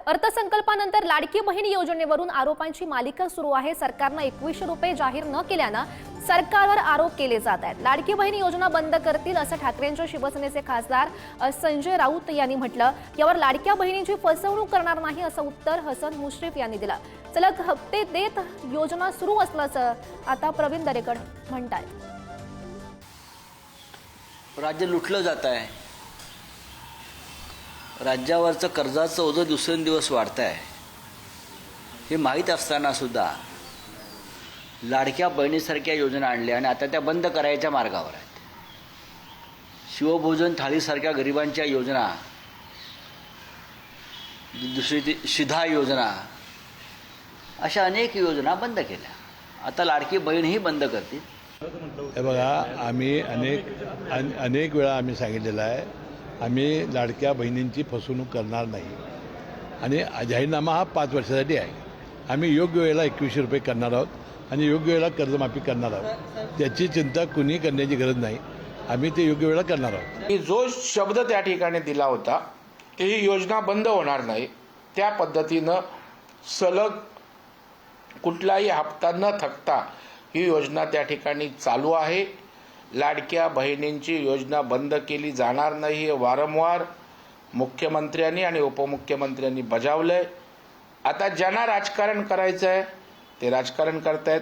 अर्थसंकल्पानंतर लाडकी बहीण योजनेवरून आरोपांची मालिका सुरू आहे। सरकारनं 2100 रुपये जाहीर न केल्यानं सरकारवर आरोप केले जात आहेत। लाडकी बहीण योजना बंद करतील असं ठाकरेंच्या शिवसेनेचे खासदार संजय राऊत यांनी म्हटलं। यावर लाडक्या बहिणींची फसवणूक करणार नाही असं उत्तर हसन मुश्रीफ यांनी दिलं। सलग हप्ते देत योजना सुरू असल्याचं आता प्रवीण दरेकर म्हणतात। राज्य लुटलं जात आहे। राज्यावरचं कर्जाचं ओझं दिवसेंदिवस वाढत आहे। हे माहीत असताना सुद्धा लाडक्या बहिणीसारख्या योजना आणल्या आणि आता त्या बंद करायच्या मार्गावर आहेत। शिवभोजन थाळीसारख्या गरिबांच्या योजना, दुसरी शिधा योजना, अशा अनेक योजना बंद केल्या। आता लाडकी बहीणही बंद करतील। हे बघा, आम्ही अनेक वेळा आम्ही सांगितलेलं आहे, आम्ही लाडक्या बहिणींची फसवणूक करणार नाही आणि जाहीरनामा हा 5 वर्षासाठी आहे। आम्ही योग्य वेळेला 2100 रुपये करणार आहोत आणि योग्य वेळेला कर्जमाफी करणार आहोत। त्याची चिंता कुणी करण्याची गरज नाही। आम्ही ते योग्य वेळेला करणार आहोत। जो शब्द त्या ठिकाणी दिला होता की ही योजना बंद होणार नाही, त्या पद्धतीनं सलग कुठलाही हप्ता न थकता ही योजना त्या ठिकाणी चालू आहे। लाडक्या बहिणींची योजना बंद केली जाणार नाही हे वारंवार मुख्यमंत्र्यांनी आणि उपमुख्यमंत्र्यांनी बजावलंय। आता ज्यांना राजकारण करायचं आहे ते राजकारण करतायत।